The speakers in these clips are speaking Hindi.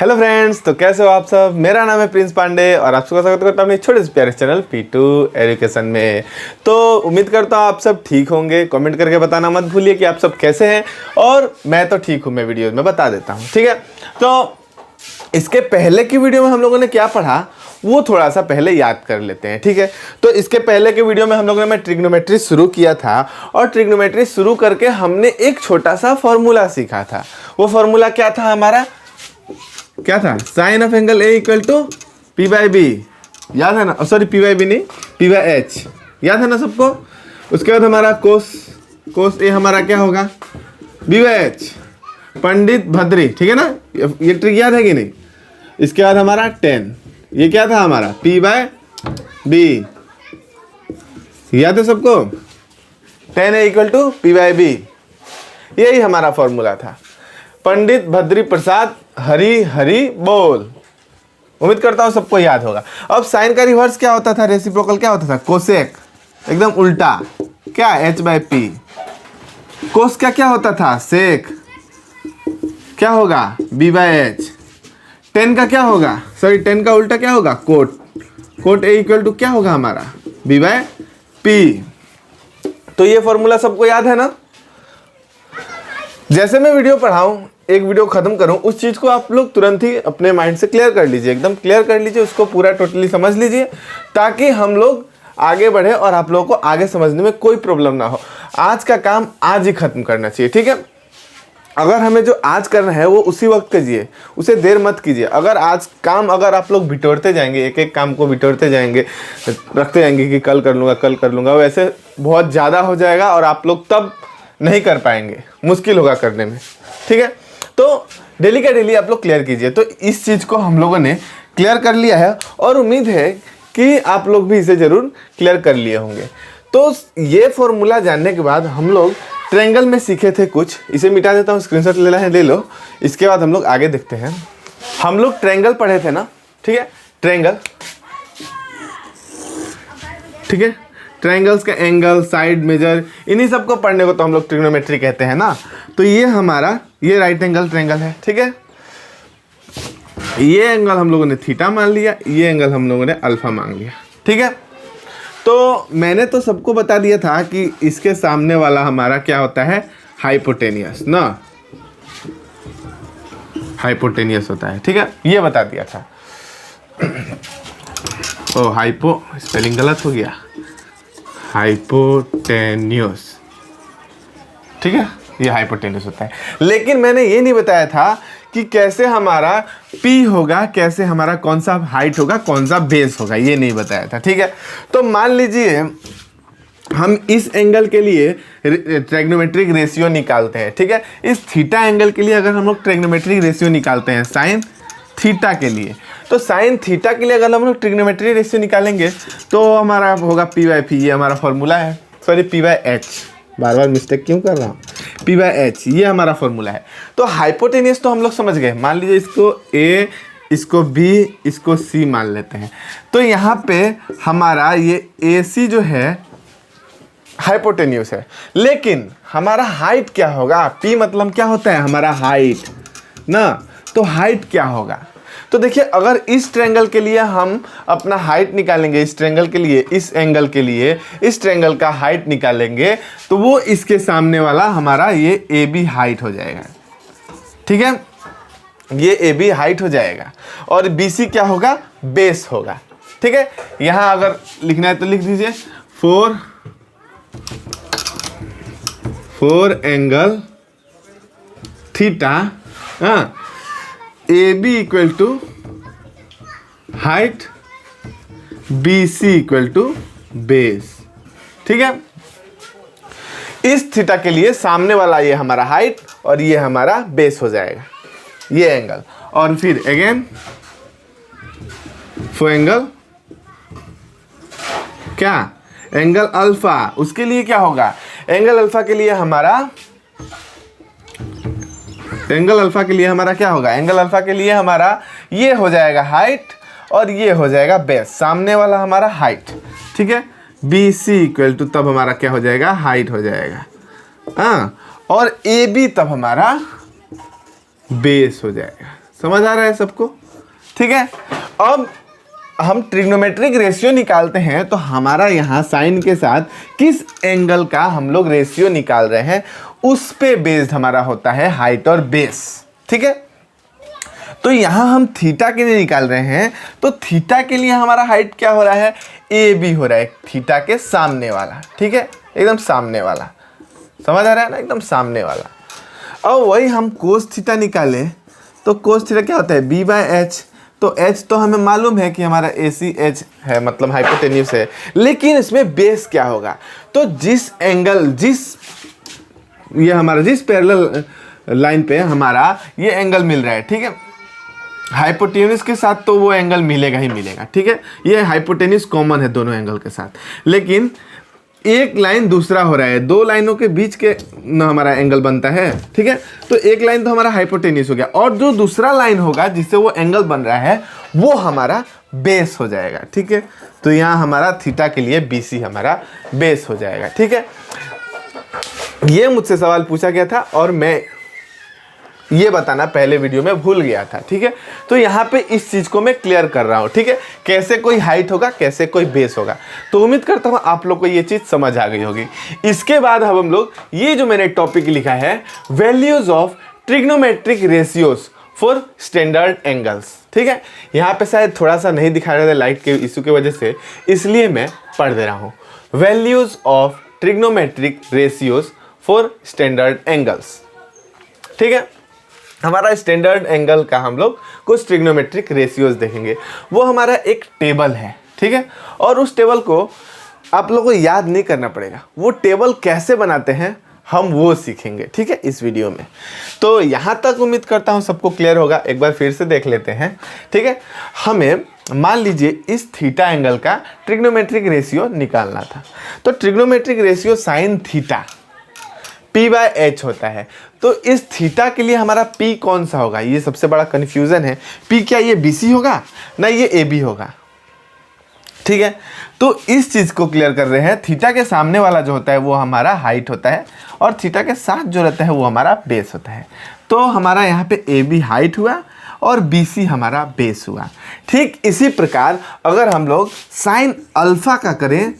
हेलो फ्रेंड्स, तो कैसे हो आप सब। मेरा नाम है प्रिंस पांडे और आप सबका स्वागत करता हूँ अपने छोटे से प्यारे चैनल P2 एजुकेशन में। तो उम्मीद करता हूँ आप सब ठीक होंगे। कमेंट करके बताना मत भूलिए कि आप सब कैसे हैं। और मैं तो ठीक हूँ, मैं वीडियो में बता देता हूँ, ठीक है। तो इसके पहले की वीडियो में हम लोगों ने क्या पढ़ा वो थोड़ा सा पहले याद कर लेते हैं, ठीक है। तो इसके पहले के वीडियो में हम लोगों ने ट्रिग्नोमेट्री शुरू किया था और ट्रिग्नोमेट्री शुरू करके हमने एक छोटा सा फॉर्मूला सीखा था। वो फॉर्मूला क्या था हमारा, क्या था? Sine of angle A equal to P by B, याद है ना? सॉरी, पी बाई बी नहीं, पी बाई एच, याद है ना सबको। उसके बाद हमारा कोस ए हमारा क्या होगा, बी बाई एच, पंडित भद्री, ठीक है ना। ये ट्रिक याद है कि नहीं। इसके बाद हमारा 10, ये क्या था हमारा, पी बाय बी, याद है सबको। 10 A equal to P by B, यही हमारा फॉर्मूला था। पंडित भद्री प्रसाद हरी हरी बोल। उम्मीद करता हूं सबको याद होगा। अब साइन का रिवर्स क्या होता था, रेसिप्रोकल क्या होता था, कोसेक, एकदम उल्टा, क्या, एच बाई पी। कोस का क्या होता था, सेक, क्या होगा, बी बाई एच। 10 का क्या होगा, सॉरी 10 का उल्टा क्या होगा, कोट ए इक्वल टू क्या होगा हमारा, बी बाई पी। तो ये फॉर्मूला सबको याद है ना। जैसे मैं वीडियो पढ़ाऊं, एक वीडियो खत्म करूं, उस चीज को आप लोग तुरंत ही अपने माइंड से क्लियर कर लीजिए, एकदम क्लियर कर लीजिए, उसको पूरा टोटली समझ लीजिए, ताकि हम लोग आगे बढ़े और आप लोगों को आगे समझने में कोई प्रॉब्लम ना हो। आज का काम आज ही खत्म करना चाहिए, ठीक है। अगर हमें जो आज करना है वो उसी वक्त कीजिए, उसे देर मत कीजिए। अगर आज काम अगर आप लोग बिटोरते जाएंगे, एक एक काम को बिटोरते जाएंगे, रखते जाएंगे कि कल कर लूँगा, वैसे बहुत ज़्यादा हो जाएगा और आप लोग तब नहीं कर पाएंगे, मुश्किल होगा करने में, ठीक है। तो डेली का डेली आप लोग क्लियर कीजिए। तो इस चीज़ को हम लोगों ने क्लियर कर लिया है और उम्मीद है कि आप लोग भी इसे ज़रूर क्लियर कर लिए होंगे। तो ये फॉर्मूला जानने के बाद हम लोग ट्रायंगल में सीखे थे कुछ, इसे मिटा देता हूँ, स्क्रीनशॉट लेना है ले लो। इसके बाद हम लोग आगे देखते हैं। हम लोग ट्रायंगल पढ़े थे ना, ठीक है, ट्रायंगल, ठीक है। ट्रायंगल्स का एंगल, साइड, मेजर, इन्हीं सब को पढ़ने को तो हम लोग ट्रिग्नोमेट्री कहते हैं ना। तो ये हमारा ये राइट एंगल ट्रायंगल है, ठीक है। ये एंगल हम लोगों ने थीटा मान लिया, ये एंगल हम लोगों ने अल्फा मान लिया, ठीक है। तो मैंने तो सबको बता दिया था कि इसके सामने वाला हमारा क्या होता है, हाइपोटेनियस ना, हाइपोटेनियस होता है, ठीक है, ये बता दिया था। ओ हाइपो, स्पेलिंग गलत हो गया, हाइपोटेन्यूस, ठीक है, ये हाइपोटेन्यूस होता है। लेकिन मैंने ये नहीं बताया था कि कैसे हमारा P होगा, कैसे हमारा कौन सा हाइट होगा, कौन सा बेस होगा, ये नहीं बताया था, ठीक है। तो मान लीजिए हम इस एंगल के लिए ट्रायग्नोमेट्रिक रेशियो निकालते हैं, ठीक है। इस थीटा एंगल के लिए अगर हम लोग ट्रायग्नोमेट्रिक रेशियो निकालते हैं साइन थीटा के लिए, तो साइन थीटा के लिए अगर हम लोग ट्रिग्नोमेट्री रेशियो निकालेंगे तो हमारा होगा पी बाई पी, ये हमारा फॉर्मूला है, sorry P by H, bar bar mistake क्यों कर रहा हूँ, पी बाई एच, ये हमारा फॉर्मूला है। तो हाइपोटेनियस तो हम लोग समझ गए। मान लीजिए इसको ए, इसको बी, इसको सी मान लेते हैं। तो यहाँ पे हमारा ये ए सी जो है हाइपोटेन्यूस है, लेकिन हमारा हाइट क्या होगा, पी मतलब क्या होता है हमारा हाइट ना। तो हाइट क्या होगा, तो देखिए अगर इस ट्रायंगल के लिए हम अपना हाइट निकालेंगे, इस ट्रायंगल के लिए, इस एंगल के लिए इस ट्रायंगल का हाइट निकालेंगे, तो वो इसके सामने वाला हमारा ये ए बी हाइट हो जाएगा, ठीक है। ये ए बी हाइट हो जाएगा और बी सी क्या होगा, बेस होगा, ठीक है। यहाँ अगर लिखना है तो लिख दीजिए 4 एंगल थीटा, हाँ, A B equal to height, B C equal to base, ठीक है। इस थीटा के लिए सामने वाला ये हमारा हाइट और ये हमारा बेस हो जाएगा, ये एंगल। और फिर अगेन फो एंगल क्या, एंगल अल्फा, उसके लिए क्या होगा, एंगल अल्फा के लिए हमारा क्या होगा, एंगल अल्फा के लिए हमारा ये हो जाएगा हाइट और ये हो जाएगा बेस, सामने वाला हमारा हाइट, ठीक है। बी सी इक्वल टू तब हमारा क्या हो जाएगा, हाइट हो जाएगा, हाँ। और ए बी तब हमारा बेस हो जाएगा, समझ आ रहा है सबको? ठीक है, अब हम ट्रिग्नोमेट्रिक रेशियो निकालते हैं तो हमारा यहाँ साइन के साथ किस एंगल का हम लोग रेशियो निकाल रहे हैं उस पे बेस्ड हमारा होता है हाइट और बेस। ठीक है, तो यहाँ हम थीटा के लिए निकाल रहे हैं, तो थीटा के लिए हमारा हाइट क्या हो रहा है, ए बी हो रहा है, थीटा के सामने वाला। ठीक है, एकदम सामने वाला, समझ आ रहा है ना, एकदम सामने वाला। अब वही हम कोस थीटा निकालें तो कोस थीटा क्या होता है, बी बाय एच। तो एच तो हमें मालूम है कि हमारा ए सी एच है, मतलब हाइपोटेन्यूस है, लेकिन इसमें बेस क्या होगा, तो जिस एंगल ये हमारा जिस पैरेलल लाइन पे हमारा ये एंगल मिल रहा है, ठीक है, हाइपोटेन्यूस के साथ तो वो एंगल मिलेगा ही मिलेगा। ठीक है, ये हाइपोटेन्यूस कॉमन है दोनों एंगल के साथ, लेकिन एक लाइन दूसरा हो रहा है, दो लाइनों के बीच के न हमारा एंगल बनता है। ठीक है, तो एक लाइन तो हमारा हाइपोटेन्यूस हो गया, और जो दूसरा लाइन होगा जिससे वो एंगल बन रहा है वो हमारा बेस हो जाएगा। ठीक है, तो यहाँ हमारा थीटा के लिए BC हमारा बेस हो जाएगा। ठीक है, ये मुझसे सवाल पूछा गया था और मैं ये बताना पहले वीडियो में भूल गया था। ठीक है, तो यहाँ पे इस चीज़ को मैं क्लियर कर रहा हूँ। ठीक है, कैसे कोई हाइट होगा, कैसे कोई बेस होगा, तो उम्मीद करता हूँ आप लोग को ये चीज़ समझ आ गई होगी। इसके बाद हम लोग ये जो मैंने टॉपिक लिखा है, values of trigonometric ratios for standard angles. ठीक है, यहाँ पे शायद थोड़ा सा नहीं दिखा रहा था लाइट के इशू की वजह से, इसलिए मैं पढ़ दे रहा हूँ। Values of trigonometric ratios for standard angles. ठीक है, हमारा स्टैंडर्ड एंगल का हम लोग कुछ ट्रिग्नोमेट्रिक रेशियोज देखेंगे। वो हमारा एक टेबल है। ठीक है, और उस टेबल को आप लोगों को याद नहीं करना पड़ेगा, वो टेबल कैसे बनाते हैं हम वो सीखेंगे। ठीक है, इस वीडियो में। तो यहाँ तक उम्मीद करता हूँ सबको क्लियर होगा। एक बार फिर से देख लेते हैं। ठीक है, हमें मान लीजिए इस थीटा एंगल का ट्रिग्नोमेट्रिक रेशियो निकालना था, तो trigonometric ratio sine theta P by H होता है। तो इस थीटा के लिए हमारा P कौन सा होगा, ये सबसे बड़ा कन्फ्यूज़न है। P क्या ये BC होगा, ना ये AB होगा। ठीक है, तो इस चीज़ को क्लियर कर रहे हैं। थीटा के सामने वाला जो होता है वो हमारा हाइट होता है, और थीटा के साथ जो रहता है वो हमारा बेस होता है। तो हमारा यहाँ पे AB हाइट हुआ और BC हमारा बेस हुआ। ठीक इसी प्रकार अगर हम लोग साइन अल्फ़ा का करें,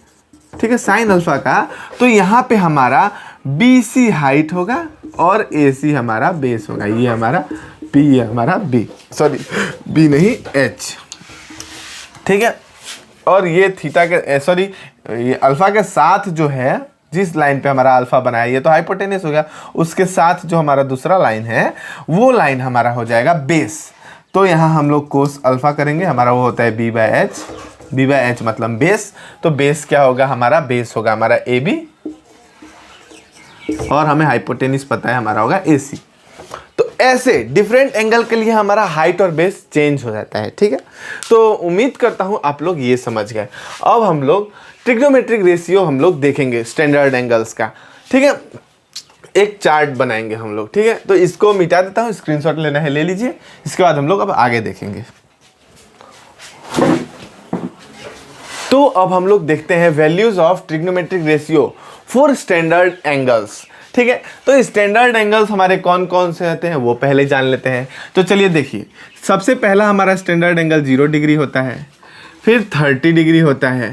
ठीक है, साइन अल्फ़ा का, तो यहाँ पे हमारा BC हाइट होगा और AC हमारा बेस होगा। ये हमारा P, ये हमारा B, सॉरी B नहीं H। ठीक है, और ये थीटा के सॉरी ये अल्फ़ा के साथ जो है, जिस लाइन पे हमारा अल्फ़ा बनाया, ये तो हाइपोटेन्यूस हो गया, उसके साथ जो हमारा दूसरा लाइन है वो लाइन हमारा हो जाएगा बेस। तो यहाँ हम लोग कोस अल्फ़ा करेंगे, हमारा वो होता है B by H. B by H मतलब बेस। तो बेस क्या होगा हमारा, बेस होगा हमारा AB, और हमें हाइपोटेन्यूस पता है हमारा होगा AC। तो ऐसे डिफरेंट एंगल के लिए हमारा हाइट और बेस चेंज हो जाता है। ठीक है, तो उम्मीद करता हूं आप लोग ये समझ गए। अब हम लोग ट्रिग्नोमेट्रिक रेशियो हम लोग देखेंगे स्टैंडर्ड एंगल्स का। ठीक है, एक चार्ट बनाएंगे हम लोग। ठीक है, तो इसको मिटा देता हूं, स्क्रीनशॉट लेना है ले लीजिए। इसके बाद हम लोग अब आगे देखेंगे। तो अब हम लोग देखते हैं values of trigonometric ratio for standard angles. ठीक है, तो स्टैंडर्ड एंगल्स हमारे कौन कौन से होते हैं वो पहले जान लेते हैं। तो चलिए देखिए, सबसे पहला हमारा स्टैंडर्ड एंगल 0 डिग्री होता है, फिर 30 डिग्री होता है,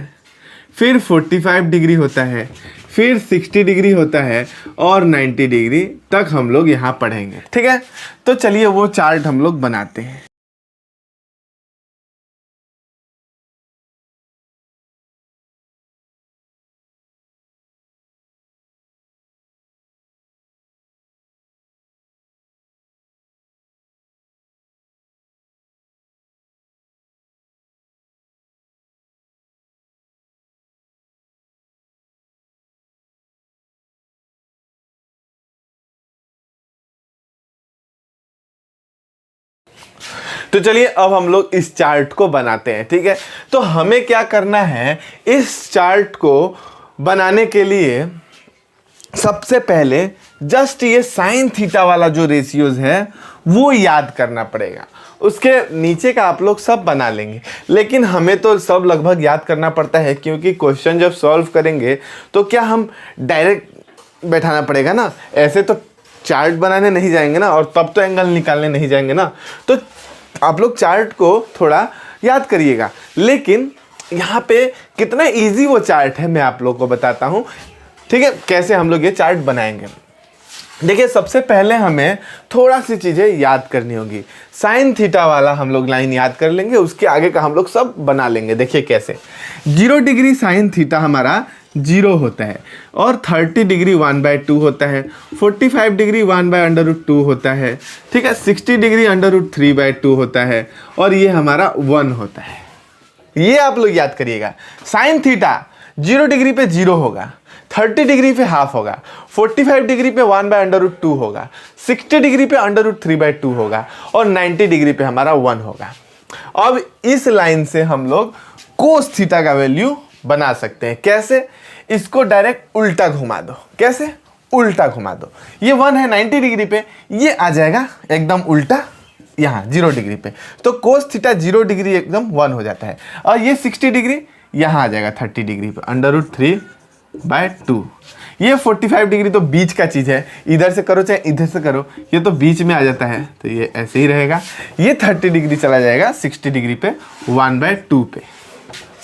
फिर 45 डिग्री होता है, फिर 60 डिग्री होता है, और 90 डिग्री तक हम लोग यहाँ पढ़ेंगे। ठीक है, तो चलिए वो चार्ट हम लोग बनाते हैं। तो चलिए अब हम लोग इस चार्ट को बनाते हैं। ठीक है, तो हमें क्या करना है, इस चार्ट को बनाने के लिए सबसे पहले जस्ट ये साइन थीटा वाला जो रेशियोज है वो याद करना पड़ेगा। उसके नीचे का आप लोग सब बना लेंगे, लेकिन हमें तो सब लगभग याद करना पड़ता है, क्योंकि क्वेश्चन जब सॉल्व करेंगे तो क्या हम डायरेक्ट बैठाना पड़ेगा ना, ऐसे तो चार्ट बनाने नहीं जाएंगे ना, और तब तो एंगल निकालने नहीं जाएंगे ना। तो आप लोग चार्ट को थोड़ा याद करिएगा, लेकिन यहाँ पे कितना इजी वो चार्ट है मैं आप लोग को बताता हूँ, ठीक है, कैसे हम लोग ये चार्ट बनाएंगे। देखिए सबसे पहले हमें थोड़ा सी चीज़ें याद करनी होगी। साइन थीटा वाला हम लोग लाइन याद कर लेंगे, उसके आगे का हम लोग सब बना लेंगे। देखिए कैसे, 0 डिग्री साइन थीटा हमारा 0 होता है, और 30 डिग्री 1/2 होता है, 45 डिग्री 1/√2 होता है, ठीक है, 60 डिग्री √3/2 होता है, और ये हमारा 1 होता है। ये आप लोग याद करिएगा। साइन थीटा 0 डिग्री पे 0 होगा, 30 डिग्री पे हाफ होगा, 45 डिग्री पे 1/√2 होगा, 60 डिग्री पे √3/2 होगा, और 90 डिग्री पे हमारा 1 होगा। अब इस लाइन से हम लोग कोस थीटा का वैल्यू बना सकते हैं। कैसे? इसको डायरेक्ट उल्टा घुमा दो। कैसे? उल्टा घुमा दो। ये 1 है 90 डिग्री पे, ये आ जाएगा एकदम उल्टा यहाँ 0 डिग्री पे, तो कोस थीटा 0 डिग्री एकदम 1 हो जाता है, और ये 60 डिग्री यहाँ आ जाएगा 30 डिग्री पे, √3/2। ये 45 डिग्री तो बीच का चीज़ है, इधर से करो चाहे इधर से करो, ये तो बीच में आ जाता है, तो ये ऐसे ही रहेगा। ये 30 डिग्री चला जाएगा 60 डिग्री पे 1/2 पे,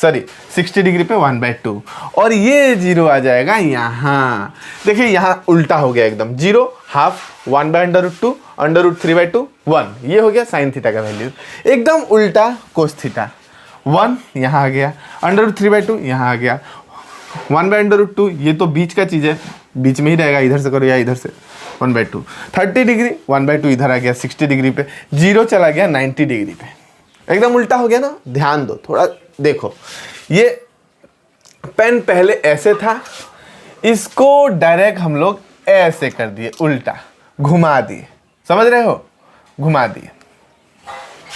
सॉरी 60 डिग्री पे 1/2, और ये 0 आ जाएगा यहाँ। देखिए यहाँ उल्टा हो गया एकदम, 0 हाफ 1/√2 √3/2 1, ये हो गया साइन थीटा का वैल्यू। एकदम उल्टा कोस थीटा, 1 यहाँ आ गया, √3/2 यहाँ आ गया, 1/√2 ये तो बीच का चीज़ है, बीच में ही रहेगा, इधर से करो या इधर से, 1/2, 30 डिग्री 1/2 इधर आ गया 60 डिग्री पे, 0 चला गया 90 डिग्री पे, एकदम उल्टा हो गया ना। ध्यान दो थोड़ा, देखो ये पेन पहले ऐसे था, इसको डायरेक्ट हम लोग ऐसे कर दिए, उल्टा घुमा दिए, समझ रहे हो, घुमा दिए,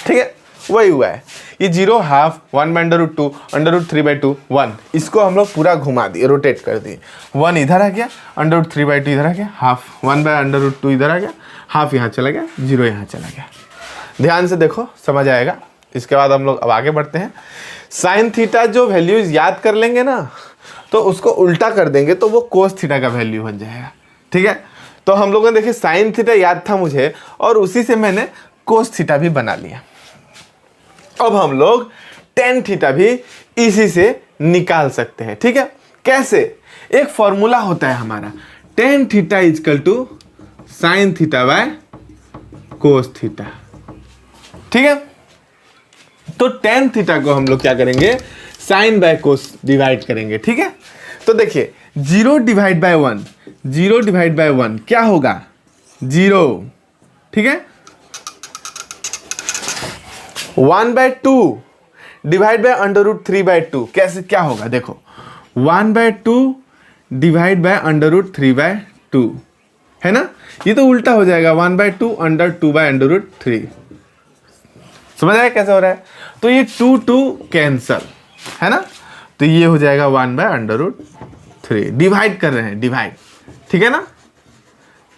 ठीक है, वही हुआ है। ये 0 हाफ 1/√2 √3/2 1, इसको हम लोग पूरा घुमा दिए, रोटेट कर दिए, 1 इधर आ गया, √3/2 इधर आ गया, हाफ 1/√2 इधर आ गया, हाफ यहाँ चला गया, 0 यहाँ चला गया। ध्यान से देखो, समझ आएगा। इसके बाद हम लोग अब आगे बढ़ते हैं। साइन थीटा जो वैल्यूज याद कर लेंगे ना, तो उसको उल्टा कर देंगे तो वो कोस थीटा का वैल्यू बन जाएगा, ठीक है। तो हम लोगों ने देखिए साइन थीटा याद था मुझे, और उसी से मैंने कोस थीटा भी बना लिया। अब हम लोग टेन थीटा भी इसी से निकाल सकते हैं, ठीक है। कैसे? एक फॉर्मूला होता है हमारा, tan theta equal to sine theta by cos theta, ठीक है। तो टेन थीटा को हम लोग क्या करेंगे, साइन बाय कोस डिवाइड करेंगे, ठीक है। तो देखिए 0 डिवाइड बाय 1, 0 डिवाइड बाय 1 क्या होगा, 0, ठीक है। 1/2 डिवाइड बाय √3/2 कैसे, क्या होगा, देखो 1/2 डिवाइड बाय √3/2 है ना, ये तो उल्टा हो जाएगा, 1/2 √2/√3, समझ आया कैसे हो रहा है। तो ये 2 कैंसल है ना, तो ये हो जाएगा 1/√3, डिवाइड कर रहे हैं, डिवाइड, ठीक है ना,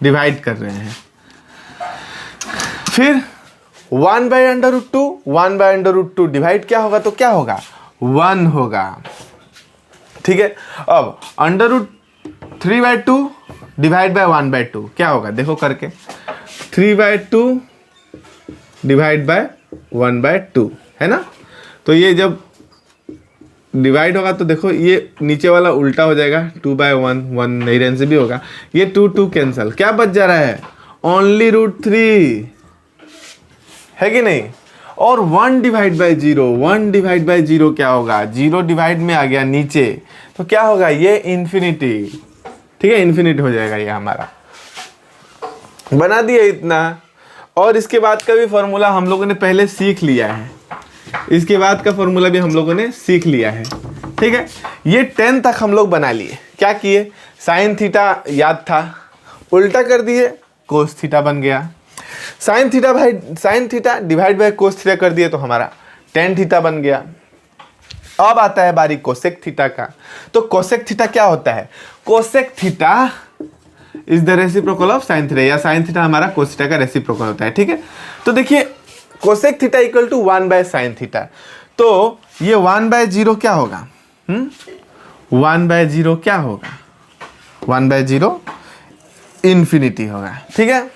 डिवाइड कर रहे हैं। फिर 1/√2 1/√2 डिवाइड क्या होगा, तो क्या होगा, 1 होगा, ठीक है। अब √3/2 डिवाइड बाय 1/2 क्या होगा, देखो करके, 3/2 डिवाइड बाय 1/2 है ना। तो ये जब डिवाइड होगा तो देखो ये नीचे वाला उल्टा हो जाएगा, 2/1 1 नहीं रहने से भी होगा, ये 2 कैंसल, क्या बच जा रहा है, ओनली √3 है कि नहीं। और 1 डिवाइड बाय 0, 1 डिवाइड बाय 0 क्या होगा, 0 डिवाइड में आ गया नीचे, तो क्या होगा, ये इन्फिनिटी, ठीक है, इन्फिनिटी हो जाएगा, ये हमारा बना दिया इतना। और इसके बाद का भी फॉर्मूला हम लोगों ने पहले सीख लिया है, इसके बाद का फॉर्मूला भी हम लोगों ने सीख लिया है, ठीक है। ये 10 तक हम लोग बना लिए, क्या किए, साइन थीटा याद था, उल्टा कर दिए, कोस थीटा बन गया, sine theta divide by cos theta कर दिए तो हमारा टेन थीटा बन गया। अब आता है बारी कोसेक थीटा का। तो कोसेक थीटा क्या होता है, cosec theta is the reciprocal of sine theta, या साइन थीटा हमारा कोस थीटा का रेसिप्रोकल होता है, ठीक है। तो देखिए cosec theta equal to 1/sin theta, तो ये 1/0 क्या होगा, 1/0 क्या होगा, 1/0 इन्फिनिटी होगा, ठीक है।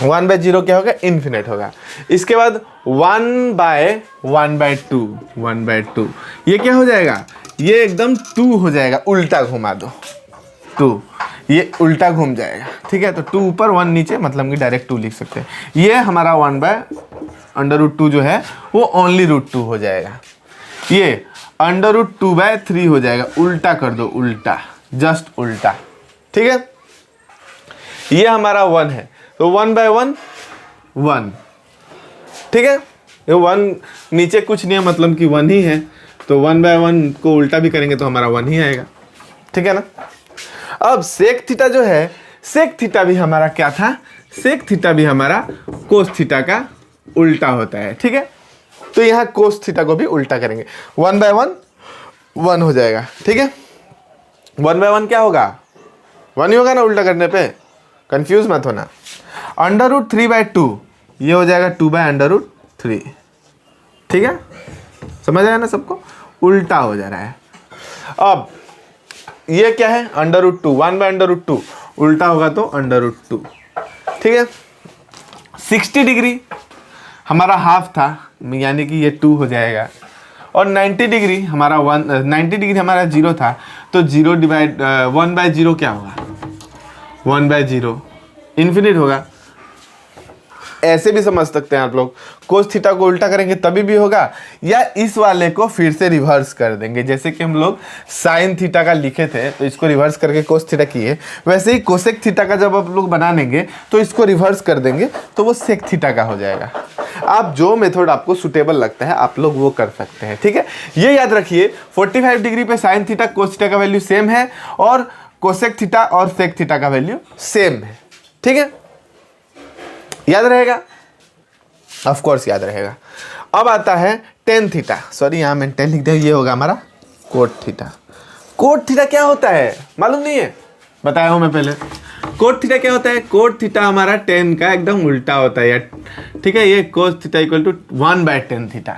1/0 क्या होगा, इन्फिनिट होगा। इसके बाद 1/1/2 ये क्या हो जाएगा, ये एकदम 2 हो जाएगा, उल्टा घुमा दो 2, ये उल्टा घूम जाएगा, ठीक है। तो 2 ऊपर 1 नीचे, मतलब कि डायरेक्ट 2 लिख सकते हैं। ये हमारा 1/√2 जो है वो ओनली √2 हो जाएगा। ये √2/3 हो जाएगा, उल्टा कर दो, उल्टा, जस्ट उल्टा, ठीक है। ये हमारा 1 है, तो 1/1 1, ठीक है। ये 1 नीचे कुछ नहीं है, मतलब कि 1 ही है, तो 1/1 को उल्टा भी करेंगे तो हमारा 1 ही आएगा, ठीक है ना। अब सेक थीटा जो है, सेक थीटा भी हमारा क्या था, सेक थीटा भी हमारा कोस थीटा का उल्टा होता है, ठीक है। तो यहाँ कोस थीटा को भी उल्टा करेंगे, 1/1 1 हो जाएगा, ठीक है। 1/1 क्या होगा, 1 ही होगा ना उल्टा करने पे, कंफ्यूज मत होना। √3/2 ये हो जाएगा 2/√3, ठीक है, समझ आया ना सबको, उल्टा हो जा रहा है। अब ये क्या है, √2, 1/√2 उल्टा होगा तो √2, ठीक है। 60 डिग्री हमारा हाफ था, यानी कि ये 2 हो जाएगा, और 90 डिग्री हमारा 90 डिग्री हमारा 0 था, तो 1/0 क्या होगा, 1/0 इन्फिनिट होगा। ऐसे भी समझ सकते हैं आप लोग, कोस थीटा को उल्टा करेंगे तभी भी होगा, या इस वाले को फिर से रिवर्स कर देंगे, जैसे कि हम लोग साइन थीटा का लिखे थे तो इसको रिवर्स करके कोस थीटा किए, वैसे ही कोसेक थीटा का जब आप लोग बना लेंगे तो इसको रिवर्स कर देंगे तो वो सेक थीटा का हो जाएगा। आप जो मेथड आपको सुटेबल लगता है आप लोग वो कर सकते हैं, ठीक है। ये याद रखिए, 45 डिग्री पे साइन थीटा कोस थीटा का वैल्यू सेम है, और कोसेक थीटा और सेक थीटा का वैल्यू सेम है, ठीक है। याद रहेगा, ऑफ कोर्स याद रहेगा। अब आता है टेन थीटा, सॉरी यहाँ मैंने 10 लिख दिया, ये होगा हमारा कोट थीटा। कोट थीटा क्या होता है मालूम नहीं है, बताया हूँ मैं पहले। कोट थीटा क्या होता है, कोट थीटा हमारा 10 का एकदम उल्टा होता है, ठीक है। ये cos theta equal to 1/10 theta,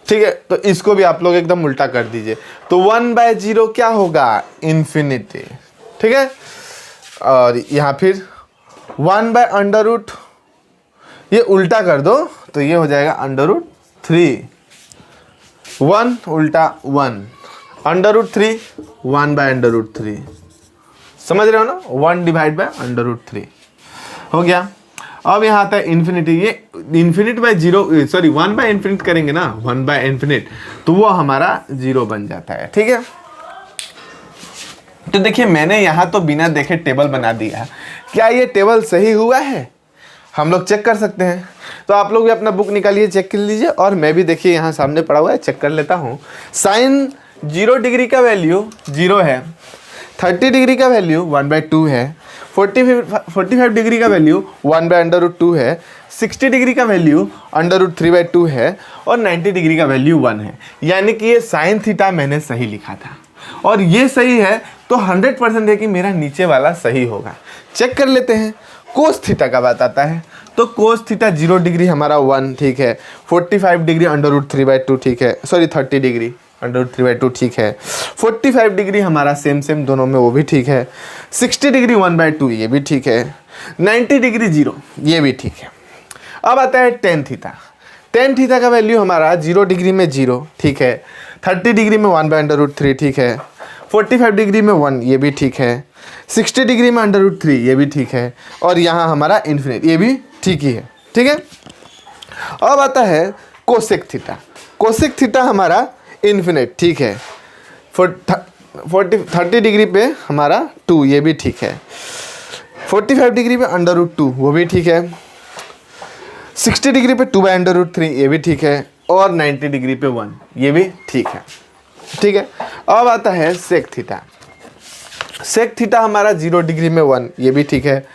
ठीक है। तो इसको भी आप लोग एकदम उल्टा कर दीजिए, तो 1/0 क्या होगा, इन्फिनिटी, ठीक है। और यहाँ फिर 1/√, ये उल्टा कर दो तो ये हो जाएगा √3, 1 उल्टा 1, √3 1/√3, समझ रहे हो ना, 1/√3 हो गया। अब यहाँ आता है इन्फिनिटी, ये ∞/0, सॉरी 1/∞ करेंगे ना, 1/∞, तो वो हमारा 0 बन जाता है, ठीक है। तो देखिए मैंने यहाँ तो बिना देखे टेबल बना दिया, क्या ये टेबल सही हुआ है, हम लोग चेक कर सकते हैं। तो आप लोग भी अपना बुक निकालिए, चेक कर लीजिए, और मैं भी देखिए यहाँ सामने पड़ा हुआ है, चेक कर लेता हूँ। साइन 0 डिग्री का वैल्यू 0 है, 30 डिग्री का वैल्यू 1/2 है, 45 डिग्री का वैल्यू 1/√2 है, 60 डिग्री का वैल्यू √3/2 है, और 90 डिग्री का वैल्यू 1 है। यानी कि ये साइन थीटा मैंने सही लिखा था, और ये सही है तो 100% है कि मेरा नीचे वाला सही होगा। चेक कर लेते हैं। कोस थीटा का बात आता है, तो कोस थीटा 0 डिग्री हमारा 1, ठीक है। 45 डिग्री √3/2, ठीक है, सॉरी 30 डिग्री √3/2, ठीक है। 45 डिग्री हमारा सेम दोनों में, वो भी ठीक है। 60 डिग्री 1/2, ये भी ठीक है। 90 डिग्री 0, ये भी ठीक है। अब आता है टेन थीटा। टेन थीटा का वैल्यू हमारा 0 डिग्री में 0, ठीक है। 30 डिग्री में 1/√3, ठीक है। 45 डिग्री में 1, ये भी ठीक है। 60 डिग्री में √3, ये भी ठीक है। और यहाँ हमारा इन्फिनिट, ये भी ठीक ही है, ठीक है। अब आता है कोसेक थीटा। कोसेक थीटा हमारा इन्फिनिट, ठीक है। 30 डिग्री पे हमारा 2, ये भी ठीक है। 45 डिग्री पे √2, वो भी ठीक है। 60 डिग्री पे 2/√3, ये भी ठीक है। और 90 डिग्री पे 1, ये भी ठीक है, ठीक है। अब आता है सेक थीटा। सेक थीटा हमारा 0 डिग्री में 1, ये भी ठीक है।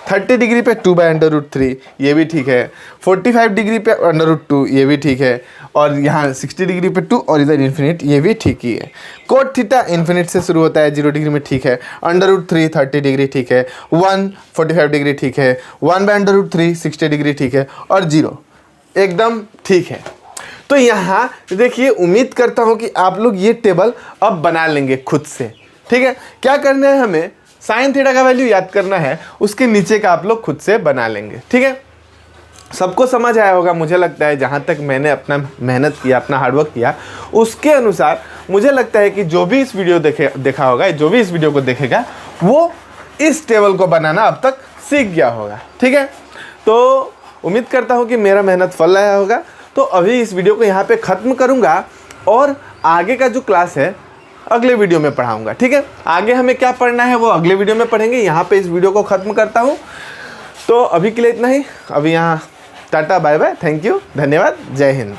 30 डिग्री पे 2/√3, ये भी ठीक है। 45 डिग्री पे √2, ये भी ठीक है। और यहाँ 60 डिग्री पे 2, और इधर इन्फिनिट, ये भी ठीक ही है। कोट थीटा इन्फिनिट से शुरू होता है, 0 डिग्री में ठीक है। √3 30 डिग्री ठीक है। 1 45 डिग्री ठीक है। 1/√3 60 डिग्री ठीक है। और 0 एकदम ठीक है। तो यहाँ देखिए, उम्मीद करता हूँ कि आप लोग ये टेबल अब बना लेंगे खुद से, ठीक है। क्या करना है हमें, साइन थीटा का वैल्यू याद करना है, उसके नीचे का आप लोग खुद से बना लेंगे। ठीक है, सबको समझ आया होगा मुझे लगता है। जहाँ तक मैंने अपना मेहनत किया, अपना हार्डवर्क किया, उसके अनुसार मुझे लगता है कि जो भी इस वीडियो देखा होगा, जो भी इस वीडियो को देखेगा, वो इस टेबल को बनाना अब तक सीख गया होगा। ठीक है, तो उम्मीद करता हूँ कि मेरा मेहनत फल आया होगा। तो अभी इस वीडियो को यहाँ पे ख़त्म करूँगा और आगे का जो क्लास है अगले वीडियो में पढ़ाऊँगा। ठीक है, आगे हमें क्या पढ़ना है वो अगले वीडियो में पढ़ेंगे। यहाँ पे इस वीडियो को ख़त्म करता हूँ। तो अभी के लिए इतना ही। अभी यहाँ tata bye bye, thank you, धन्यवाद, जय हिंद।